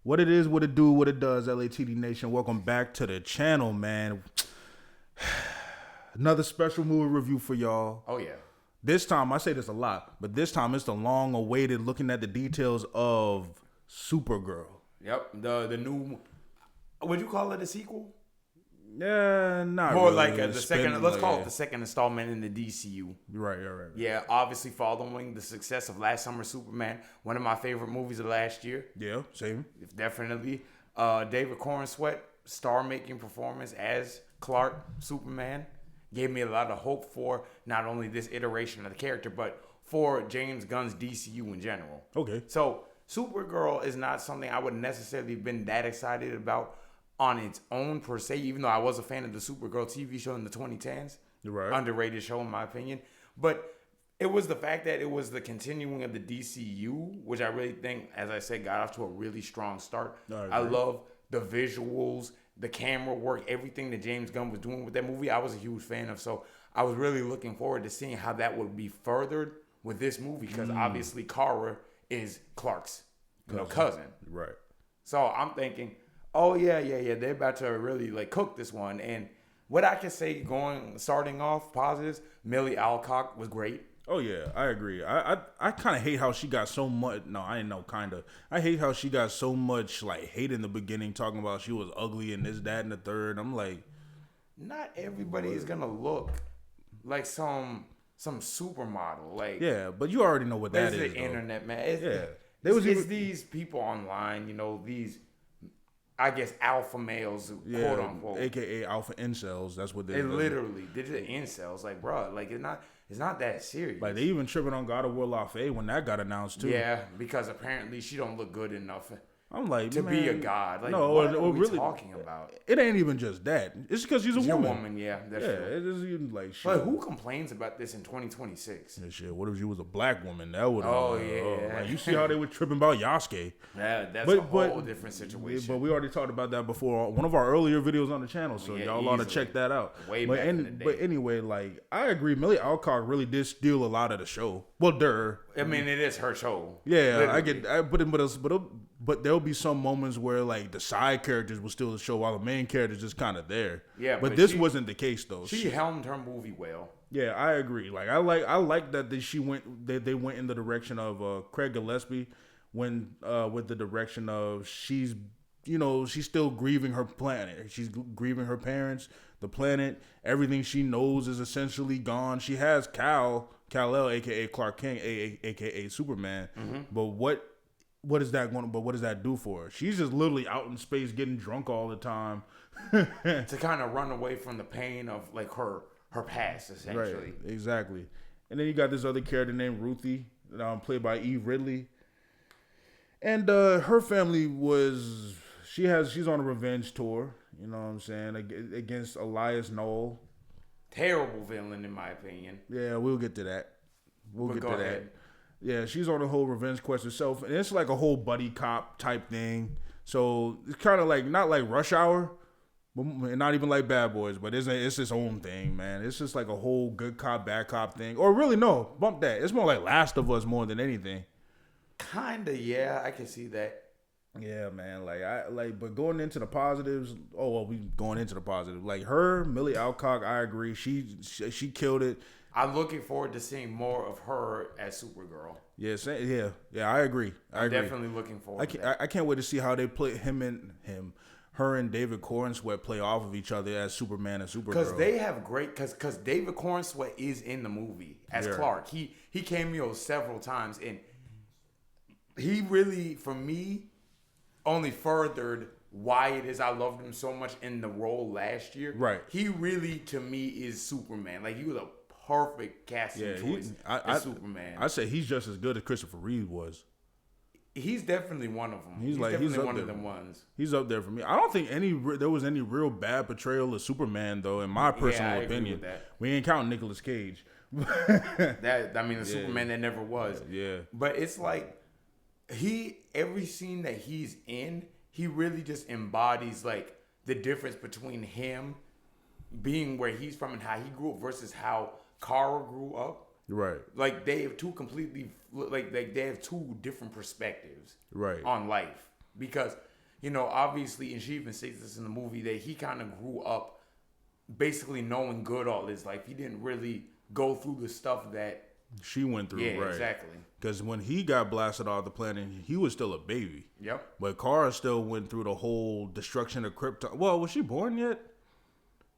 What it is, what it do, what it does, LATD Nation. Welcome back to the channel, man. Another special movie review for y'all. Oh, yeah. This time, I say this a lot, but this time it's the long-awaited looking at the details of SuperGirl. Yep. The new, would you call it a sequel? Yeah, not More really. like the second, let's call it yeah. the second installment in the DCU. Right. Yeah, obviously following the success of last summer's Superman, one of my favorite movies of last year. Yeah, same. Definitely. David Cornsweet, star-making performance as Clark, Superman, gave me a lot of hope for not only this iteration of the character, but for James Gunn's DCU in general. Okay. So, Supergirl is not something I would necessarily have been that excited about on its own per se, even though I was a fan of the Supergirl TV show in the 2010s. Right. Underrated show in my opinion. But it was the fact that it was the continuing of the DCU, which I really think, as I said, got off to a really strong start. I love the visuals, the camera work, everything that James Gunn was doing with that movie. I was a huge fan of. So I was really looking forward to seeing how that would be furthered with this movie, because obviously Kara is Clark's cousin. Right. So I'm thinking, oh yeah, they're about to really like cook this one. And what I can say starting off positives, Millie Alcock was great. Oh yeah, I agree. I kind of hate how she got so much. No, I didn't know. Kinda. I hate how she got so much like hate in the beginning, talking about she was ugly and this, that, and the third. I'm like, not everybody is gonna look like some supermodel. Like, yeah, but you already know what that it's is. the internet, man. It's these people online, these, I guess, alpha males, quote unquote, aka alpha incels. That's what they literally digital incels. Like, bro, like it's not that serious. Like they even tripping on God of War La Fay when that got announced too. Yeah, because apparently she don't look good enough. I'm like, to man, be a god. Like, no, what are we really talking about? It ain't even just that. It's because she's a woman. You're a woman, yeah. That's true. It is even like shit. But who complains about this in 2026? Yeah, shit. What if she was a black woman? That would. Oh yeah. Like, you see how they were tripping about Yasuke? Yeah, that's a whole different situation. But we already talked about that before. One of our earlier videos on the channel, so y'all ought to check that out. Way back in the day. But anyway, like I agree, Millie Alcock really did steal a lot of the show. Well, I mean, it is her show. Yeah, literally. But there'll be some moments where like the side characters will steal the show while the main character's just kind of there. Yeah, but this wasn't the case though. She helmed her movie well. Yeah, I agree. Like I like that they went in the direction of Craig Gillespie with the direction of she's still grieving her planet. She's grieving her parents, the planet. Everything she knows is essentially gone. She has Kal-El, aka Clark Kent, aka Superman. Mm-hmm. But what is that do for her? She's just literally out in space getting drunk all the time. To kind of run away from the pain of like her past, essentially. Right, exactly. And then you got this other character named Ruthie, played by Eve Ridley. And her family she's on a revenge tour, you know what I'm saying, against Elias Noel. Terrible villain in my opinion. Yeah, we'll get to that. Go ahead. Yeah, she's on a whole revenge quest herself, and it's like a whole buddy cop type thing. So it's kind of like not like Rush Hour, but not even like Bad Boys, but it's its own thing, man. It's just like a whole good cop, bad cop thing. Or really, no, bump that. It's more like Last of Us more than anything. Kinda, yeah, I can see that. Yeah, man. But going into the positives. Oh well, we going into the positive. Like Millie Alcock, I agree. She killed it. I'm looking forward to seeing more of her as Supergirl. Yeah. I agree. I'm definitely looking forward. to that. I can't wait to see how they play her and David Cornsweet play off of each other as Superman and Supergirl. Because they have great. Because David Cornsweet is in the movie as Clark. He cameos several times, and he really, for me, only furthered why it is I loved him so much in the role last year. Right. He really, to me, is Superman. Like, he was a perfect casting choice as Superman. I say he's just as good as Christopher Reeve was. He's definitely one of them. He's definitely one of them ones. He's up there for me. I don't think there was any real bad portrayal of Superman though, in my personal opinion. Agree with that. We ain't counting Nicolas Cage. The Superman that never was. Yeah. But it's like every scene that he's in, he really just embodies like the difference between him being where he's from and how he grew up versus how Kara grew up. Right. Like they have they have two different perspectives. Right. On life. Because obviously, and she even states this in the movie, that he kind of grew up basically knowing good all his life. He didn't really go through the stuff that she went through. Yeah, right. Exactly. Because when he got blasted off the planet, he was still a baby. Yep. But Kara still went through the whole destruction of Krypton. Well, was she born yet?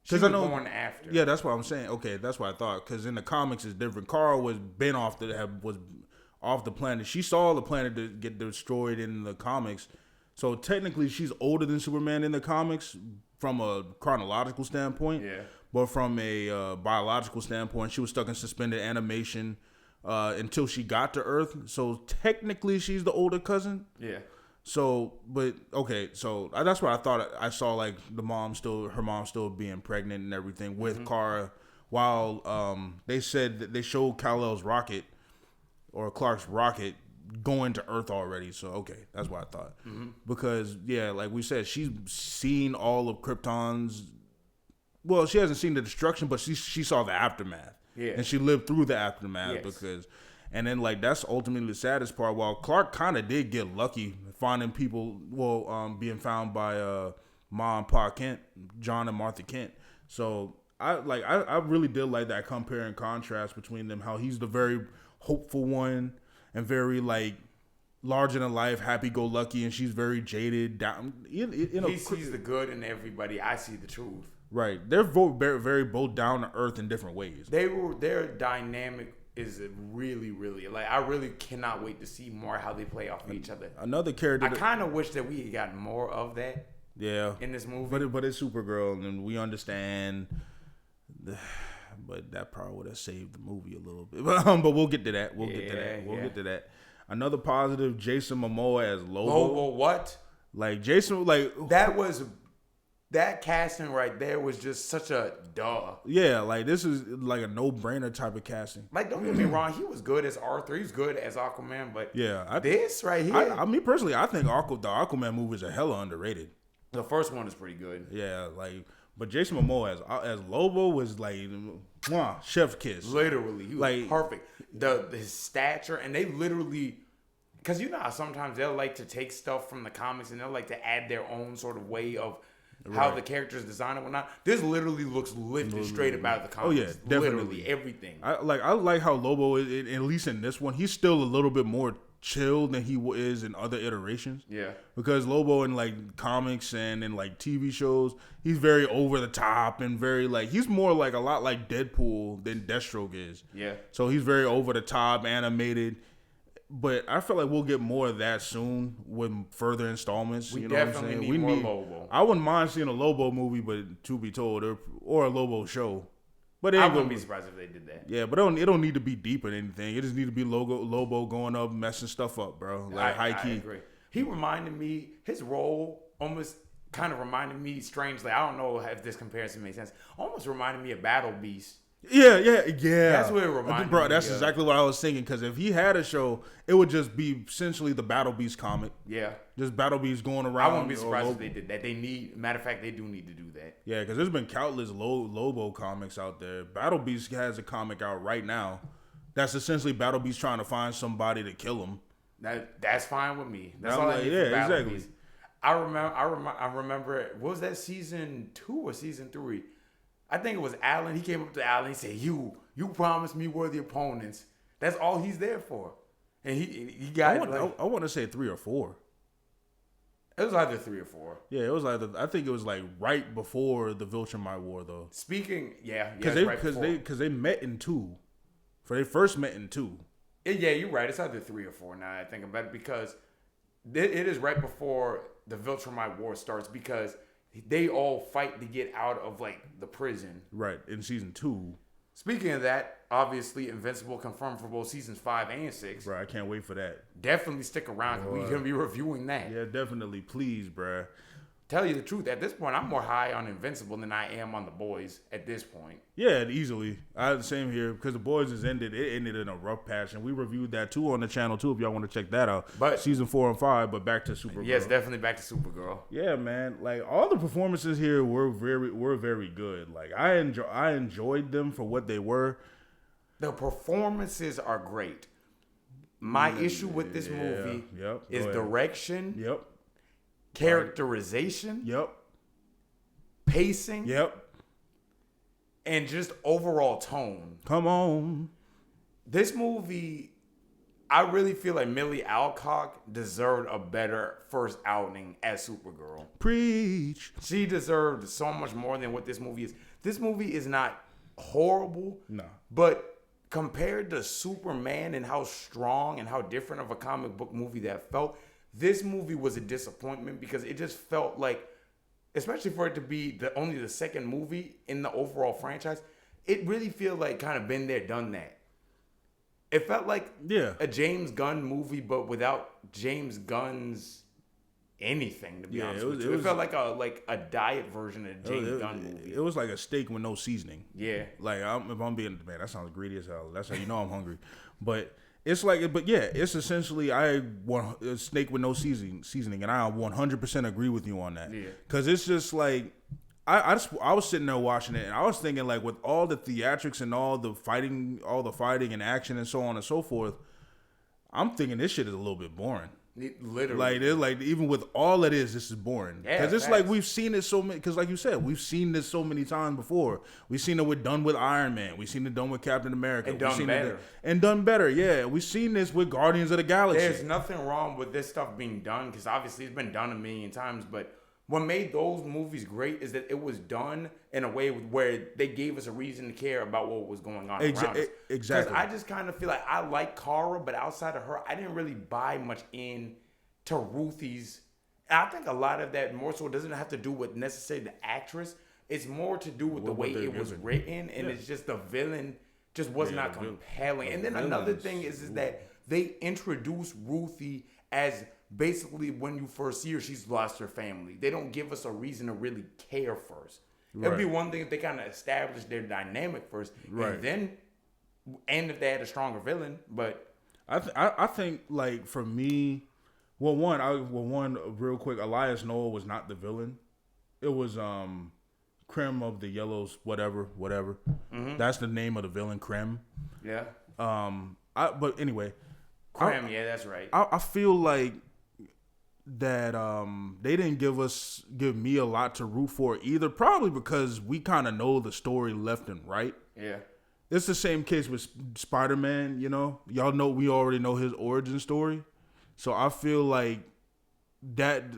She was born after. Yeah, that's what I'm saying. Okay, that's what I thought. Because in the comics, it's different. Kara was off the planet. She saw the planet get destroyed in the comics. So technically, she's older than Superman in the comics from a chronological standpoint. Yeah. But from a biological standpoint, she was stuck in suspended animation until she got to Earth. So technically, she's the older cousin. Yeah. So, but okay, so that's what I thought. I saw like her mom still being pregnant and everything with Kara, while they said that they showed Kal-El's rocket or Clark's rocket going to Earth already. So okay, that's what I thought. Because yeah, like we said, she's seen all of Krypton's. Well, she hasn't seen the destruction, but she saw the aftermath. Yeah, and she lived through the aftermath because. And then, like, that's ultimately the saddest part. While Clark kind of did get lucky finding people, being found by Ma and Pa Kent, John and Martha Kent. So, I really did like that compare and contrast between them, how he's the very hopeful one and very, like, larger than life, happy-go-lucky, and she's very jaded. Down, he sees the good in everybody. I see the truth. Right. They're both very both down to earth in different ways. Their dynamic is really, really, like, I really cannot wait to see more how they play off of each other. Another character. I kind of wish that we had gotten more of that. Yeah. In this movie. But it's Supergirl, and we understand. But that probably would have saved the movie a little bit. But we'll get to that. We'll get to that. Another positive, Jason Momoa as Lobo. Lobo, what? Like, Jason, like. That casting right there was just such a duh. Yeah, like, this is like a no-brainer type of casting. Like, don't get me wrong, he was good as Arthur. He was good as Aquaman, but yeah, this right here. I mean, personally, I think the Aquaman movies are hella underrated. The first one is pretty good. Yeah, like, but Jason Momoa as Lobo was like, chef's kiss. Literally, he was like, perfect. His stature, and they literally, because you know how sometimes they'll like to take stuff from the comics and they'll like to add their own sort of way of how the characters designed and whatnot. This literally looks lifted straight about the comics. Oh yeah, definitely. Literally everything. I like how Lobo is, at least in this one, he's still a little bit more chill than he is in other iterations. Yeah. Because Lobo in like comics and in like TV shows, he's very over the top and very like, he's more like a lot like Deadpool than Deathstroke is. Yeah. So he's very over the top, animated. But I feel like we'll get more of that soon with further installments. We you know definitely what I'm saying? need more Lobo. I wouldn't mind seeing a Lobo movie, but to be told, or a Lobo show. But I wouldn't be surprised if they did that. Yeah, but it don't need to be deep or anything. It just need to be Lobo going up, messing stuff up, bro. Like high key. I agree. He reminded me, his role almost kind of reminded me strangely. I don't know if this comparison makes sense. Almost reminded me of Battle Beast. Yeah. That's what it reminded me. Bro, that's exactly what I was thinking. Because if he had a show, it would just be essentially the Battle Beast comic. Yeah. Just Battle Beast going around. I wouldn't be surprised if they did that. Matter of fact, they do need to do that. Yeah, because there's been countless Lobo comics out there. Battle Beast has a comic out right now. That's essentially Battle Beast trying to find somebody to kill him. That's fine with me. That's all I need for Battle exactly. Beast. I remember. What was that, season 2 or season 3? I think it was Alan. He came up to Alan. He said, "You promised me worthy opponents." That's all he's there for. And he got. I want to say 3 or 4. It was either 3 or 4. Yeah, it was either. I think it was like right before the Viltrumite War, though. Speaking, because they met in 2. They first met in 2. Yeah, you're right. It's either 3 or 4 now that I think about it, because it is right before the Viltrumite War starts, because they all fight to get out of like the prison. Right, in season 2. Speaking of that, obviously Invincible confirmed for both seasons 5 and 6. Bro, I can't wait for that. Definitely stick around, because we're gonna be reviewing that. Yeah, definitely. Please, bro. Tell you the truth, at this point, I'm more high on Invincible than I am on The Boys at this point. Yeah, easily. I had the same here, because The Boys ended in a rough patch, and we reviewed that too on the channel too if y'all want to check that out. But season 4 and 5, but back to Supergirl. Yes, definitely back to Supergirl. Yeah, man. Like, all the performances here were very good. Like, I enjoyed them for what they were. The performances are great. My issue with this movie is direction. Yep. characterization. Yep. Pacing. Yep. And just overall tone. Come on. This movie, I really feel like Millie Alcock deserved a better first outing as Supergirl. Preach. She deserved so much more than what this movie is. This movie is not horrible. No. But compared to Superman and how strong and how different of a comic book movie that felt, this movie was a disappointment because it just felt like, especially for it to be only the second movie in the overall franchise, it really feels like kind of been there, done that. It felt like a James Gunn movie, but without James Gunn's anything, to be honest with you. It felt like a diet version of a James Gunn movie. It was like a steak with no seasoning. Yeah. Like, if I'm being, man, that sounds greedy as hell. That's how you know I'm hungry. But it's like, it's essentially I want a steak with no seasoning, and I 100% agree with you on that. Yeah. Because it's just like, I was sitting there watching it, and I was thinking, like, with all the theatrics and all the fighting and action and so on and so forth, I'm thinking this shit is a little bit boring. Literally, like even with all it is, this is boring. Because it's like we've seen it so many. Because like you said, we've seen this so many times before. We've seen it done with Iron Man. We've seen it done with Captain America. And done better. And done better. Yeah, we've seen this with Guardians of the Galaxy. There's nothing wrong with this stuff being done because obviously it's been done a million times. But what made those movies great is that it was done in a way where they gave us a reason to care about what was going on around us. Exactly. Because I just kind of feel like I like Kara, but outside of her, I didn't really buy much in to Ruthie's. I think a lot of that more so doesn't have to do with necessarily the actress. It's more to do with the way it was written, and it's just the villain just was not compelling. And then another thing is that they introduced Ruthie as basically when you first see her, she's lost her family. They don't give us a reason to really care first. Right. It'd be one thing if they kind of established their dynamic first, and if they had a stronger villain. But I think like for me, one real quick, Elias Noah was not the villain. It was Krem of the Yellows, whatever. Mm-hmm. That's the name of the villain, Krem. Yeah. But anyway, Krem. Yeah, that's right. I feel like that they didn't give me a lot to root for either, probably because we kind of know the story left and right. Yeah. It's the same case with Spider-Man, Y'all know we already know his origin story. So I feel like that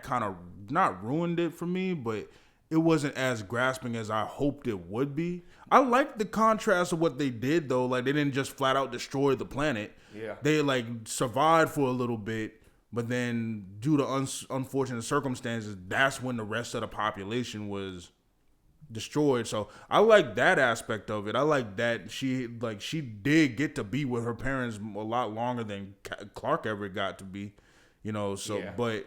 kind of not ruined it for me, but it wasn't as grasping as I hoped it would be. I like the contrast of what they did though. Like they didn't just flat out destroy the planet. Yeah. They like survived for a little bit, but then due to unfortunate circumstances, that's when the rest of the population was destroyed. So I like that aspect of it. I like that she did get to be with her parents a lot longer than Clark ever got to be, but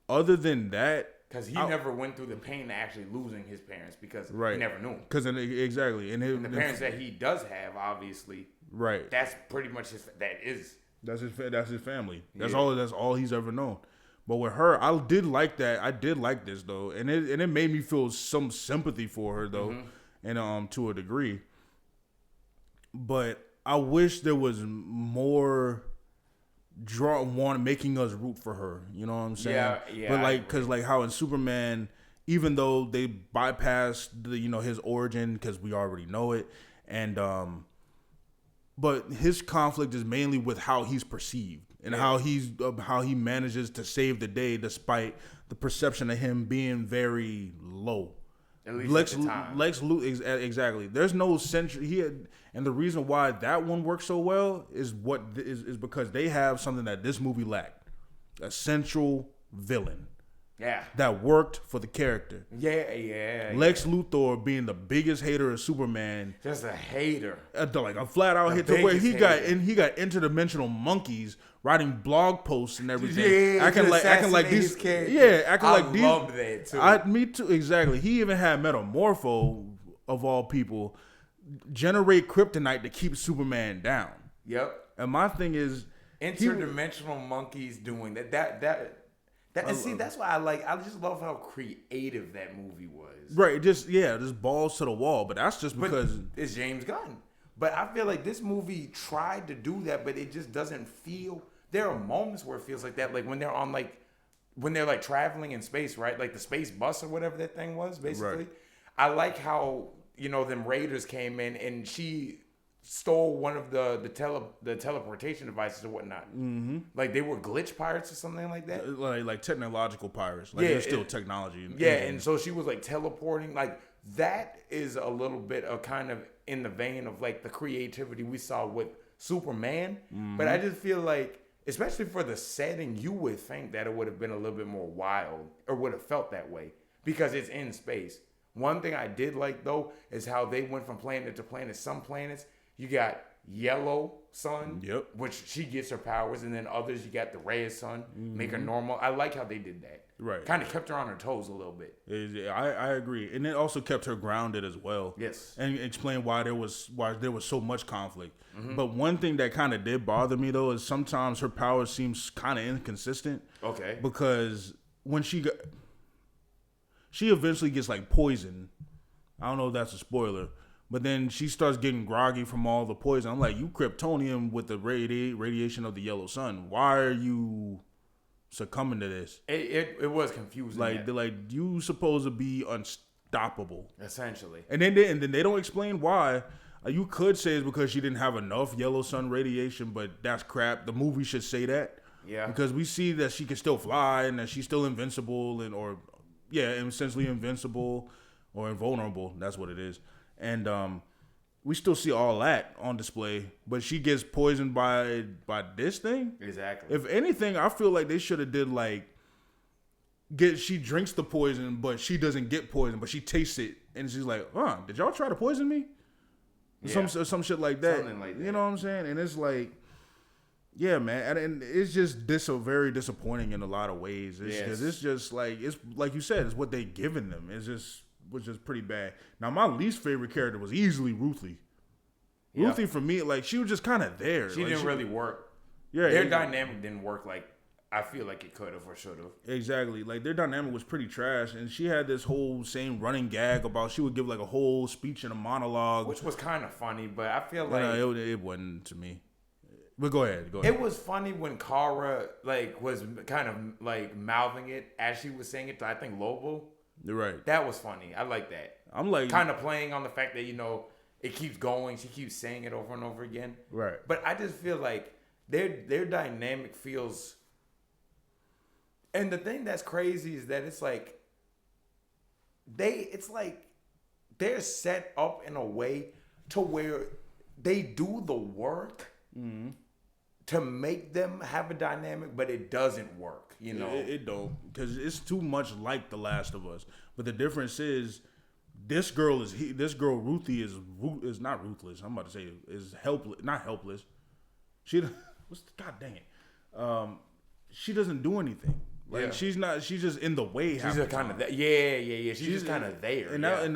other than that, because he never went through the pain of actually losing his parents because he never knew them. Because exactly, and the parents that he does have, obviously, right, that's pretty much that's his family. That's all he's ever known. But with her, I did like that. I did like this though, and it made me feel some sympathy for her though, and to a degree. But I wish there was more making us root for her. You know what I'm saying? Yeah. But because how in Superman, even though they bypassed his origin because we already know it, and but his conflict is mainly with how he's perceived. And how he manages to save the day despite the perception of him being very low. At least at the time. Lex Luthor, exactly. There's no central. And the reason why that one works so well is because they have something that this movie lacked: a central villain. Yeah. That worked for the character. Yeah. Lex Luthor being the biggest hater of Superman. Just a hater. Like a flat out hit to where he got interdimensional monkeys writing blog posts and everything. Yeah, acting like these characters. Yeah, acting like these. I loved that too. Me too, exactly. He even had Metamorpho, of all people, generate kryptonite to keep Superman down. Yep. And my thing is interdimensional monkeys doing that. That's why I just love how creative that movie was. Right, just balls to the wall. But that's just because it's James Gunn. But I feel like this movie tried to do that, but it just doesn't feel. There are moments where it feels like that, like when they're on like when they're like traveling in space, right? Like the space bus or whatever that thing was, basically. Right. I like how, them Raiders came in and she stole one of the teleportation devices or whatnot. Mm-hmm. Like they were glitch pirates or something like that. Like technological pirates. Like there's still technology. And so she was like teleporting. Like that is a little bit of kind of in the vein of like the creativity we saw with Superman. Mm-hmm. But I just feel like, especially for the setting, you would think that it would have been a little bit more wild or would have felt that way because it's in space. One thing I did like though is how they went from planet to planet. Some planets you got yellow sun, which she gets her powers, and then others you got the red sun, make her normal. I like how they did that. Right. Kind of kept her on her toes a little bit. I agree. And it also kept her grounded as well. Yes. And explained why there was so much conflict. Mm-hmm. But one thing that kind of did bother me though is sometimes her power seems kind of inconsistent. Okay. Because when she eventually gets like poisoned. I don't know if that's a spoiler. But then she starts getting groggy from all the poison. I'm like, you Kryptonian with the radiation of the yellow sun. Why are you succumbing to this? It was confusing. Like you supposed to be unstoppable, essentially. And then they don't explain why. You could say it's because she didn't have enough yellow sun radiation, but that's crap. The movie should say that. Yeah. Because we see that she can still fly and that she's still invincible essentially invincible or invulnerable. That's what it is. And we still see all that on display, but she gets poisoned by this thing. Exactly. If anything, I feel like they should have did she drinks the poison, but she doesn't get poisoned, but she tastes it, and she's like, did y'all try to poison me? Yeah. Some shit like that. Something like that. You know what I'm saying? And it's like, yeah, man, and it's just very disappointing in a lot of ways. It's just like you said, it's what they given them. Which is pretty bad. Now, my least favorite character was easily Ruthie. Yeah. Ruthie, for me, like, she was just kind of there. She didn't really work. Yeah. Their dynamic didn't work like I feel like it could have or should have. Exactly. Like, their dynamic was pretty trash. And she had this whole same running gag about she would give, like, a whole speech and a monologue. Which was kind of funny, but I feel like... No, it wasn't to me. But go ahead. It was funny when Kara, was kind of, mouthing it as she was saying it to, I think, Lobo. You're right. That was funny. I like that. I'm like kind of playing on the fact that it keeps going. She keeps saying it over and over again. Right. But I just feel like their dynamic feels. And the thing that's crazy is that it's like they're set up in a way to where they do the work to make them have a dynamic, but it doesn't work. It don't, because it's too much like The Last of Us. But the difference is, this girl Ruthie is not ruthless. I'm about to say is helpless, not helpless. God dang it, she doesn't do anything. She's just in the way. She's kind of She's just kind of there. And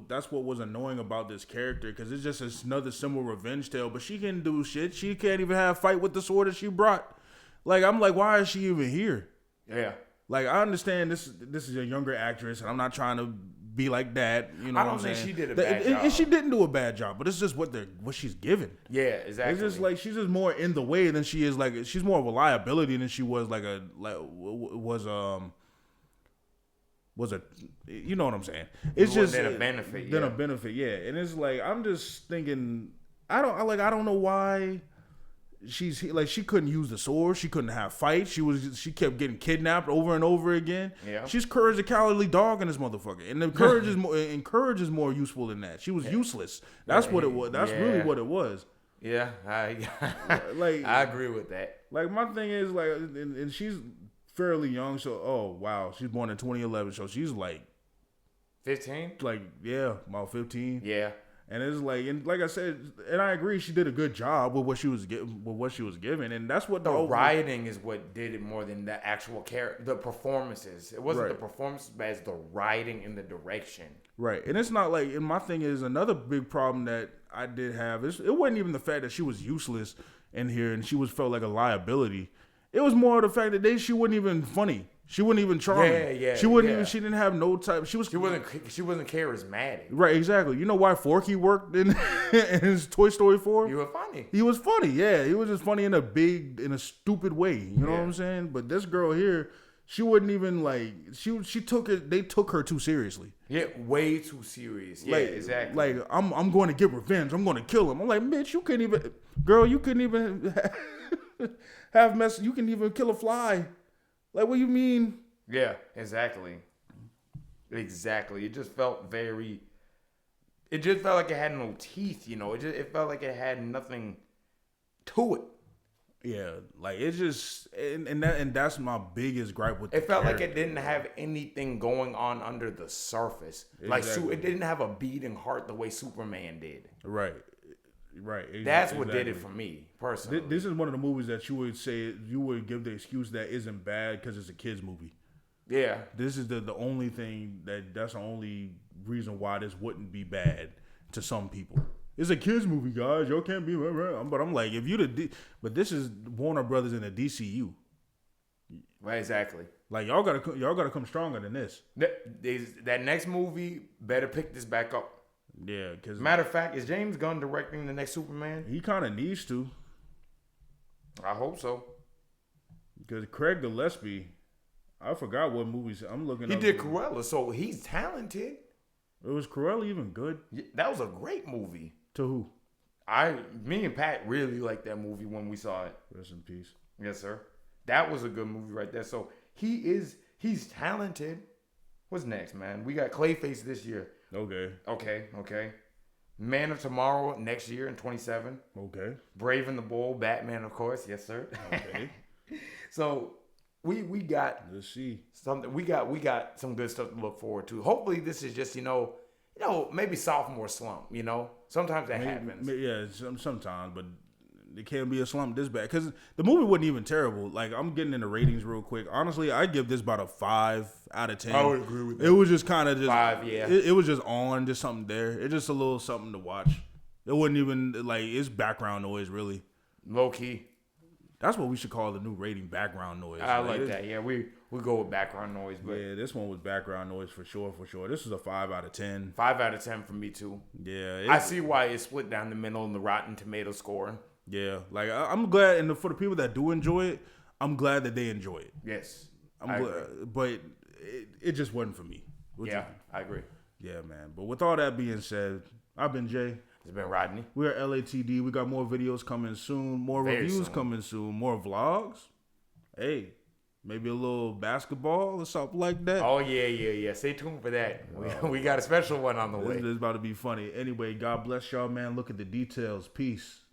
that's what was annoying about this character, because it's just another similar revenge tale. But she can do shit. She can't even have a fight with the sword that she brought. Like, I'm like, why is she even here? Yeah. Like, I understand this is a younger actress, and I'm not trying to be like that. You know, I don't think she did a bad job. And she didn't do a bad job, but it's just what she's given. Yeah, exactly. It's just like she's just more in the way than she is. Like, she's more of a liability than she was you know what I'm saying? It's just than a benefit. Than a benefit, yeah. And it's like, I'm just thinking, I don't know why. She's like, she couldn't use the sword. She couldn't have fights. She kept getting kidnapped over and over again. Yeah. She's Courage the Cowardly Dog in this motherfucker. And the courage is more useful than that. She was useless. That's what it was. That's really what it was. Yeah, I agree with that. Like, my thing is, like, and she's fairly young, so wow, she's born in 2011, so she's like 15. Like, yeah, about 15. Yeah. And it's like I said, and I agree, she did a good job with what she was given, and that's what the writing is what did it more than the actual the performances. It wasn't the performances, but it's the writing and the direction. Right, and it's not like, and my thing is, another big problem that I did have is, it wasn't even the fact that she was useless in here and she felt like a liability. It was more the fact that she wasn't even funny. She wasn't even charming. Yeah. She wouldn't even. She didn't have no type. She wasn't charismatic. Right. Exactly. You know why Forky worked in his Toy Story 4? He was funny. He was funny. Yeah. He was just funny in a stupid way. You know what I'm saying? But this girl here, she wouldn't even like she took it. They took her too seriously. Yeah, way too serious. Yeah, like, exactly. Like I'm going to get revenge. I'm going to kill him. I'm like, bitch, you couldn't even, girl, you couldn't even have mess. You can even kill a fly. Like, what do you mean? Yeah, exactly. Exactly. It just felt very. It just felt like it had no teeth. It felt like it had nothing to it. Yeah, like it's just and that's my biggest gripe with. It felt like it didn't have anything going on under the surface. Exactly. Like it didn't have a beating heart the way Superman did. Right. That's what did it for me personally. This is one of the movies that you would give the excuse that isn't bad because it's a kids movie. Yeah. This is the only thing that's the only reason why this wouldn't be bad to some people. It's a kids movie, guys. Y'all can't be. But I'm like, if you but this is Warner Brothers in the DCU. Right, exactly. Like y'all gotta come stronger than this. That next movie better pick this back up. Yeah, because matter of fact, is James Gunn directing the next Superman? He kind of needs to. I hope so. Because Craig Gillespie, I forgot what movies I'm looking. He did Cruella, so he's talented. Was Cruella even good? Yeah, that was a great movie. To who? Me and Pat really liked that movie when we saw it. Rest in peace. Yes, sir. That was a good movie right there. So he's talented. What's next, man? We got Clayface this year. Okay. Man of Tomorrow next year in 27. Okay. Brave and the Bold, Batman, of course. Yes, sir. Okay. So we got let's see something. We got some good stuff to look forward to. Hopefully, this is just maybe sophomore slump. Sometimes that happens. Yeah, sometimes, but it can't be a slump this bad because the movie wasn't even terrible. Like, I'm getting into ratings real quick. Honestly, I give this about a 5 out of 10. I would agree with that. It was just kind of just 5, yeah. It was just just something there. It's just a little something to watch. It wasn't even like it's background noise, really. Low key. That's what we should call the new rating, background noise. I like that. Yeah, we go with background noise. But yeah, this one was background noise for sure. This is a 5 out of 10. 5 out of 10 for me too. Yeah, I see why it's split down the middle in the Rotten Tomato scoring. Yeah, like I'm glad, and for the people that do enjoy it, I'm glad that they enjoy it. Yes, I'm glad, but it just wasn't for me. I agree. Yeah, man. But with all that being said, I've been Jay. It's been Rodney. We're LATD. We got more videos coming soon, more reviews coming soon, more vlogs. Hey, maybe a little basketball or something like that. Oh, yeah. Stay tuned for that. We got a special one on the way. This is about to be funny. Anyway, God bless y'all, man. Look at the details. Peace.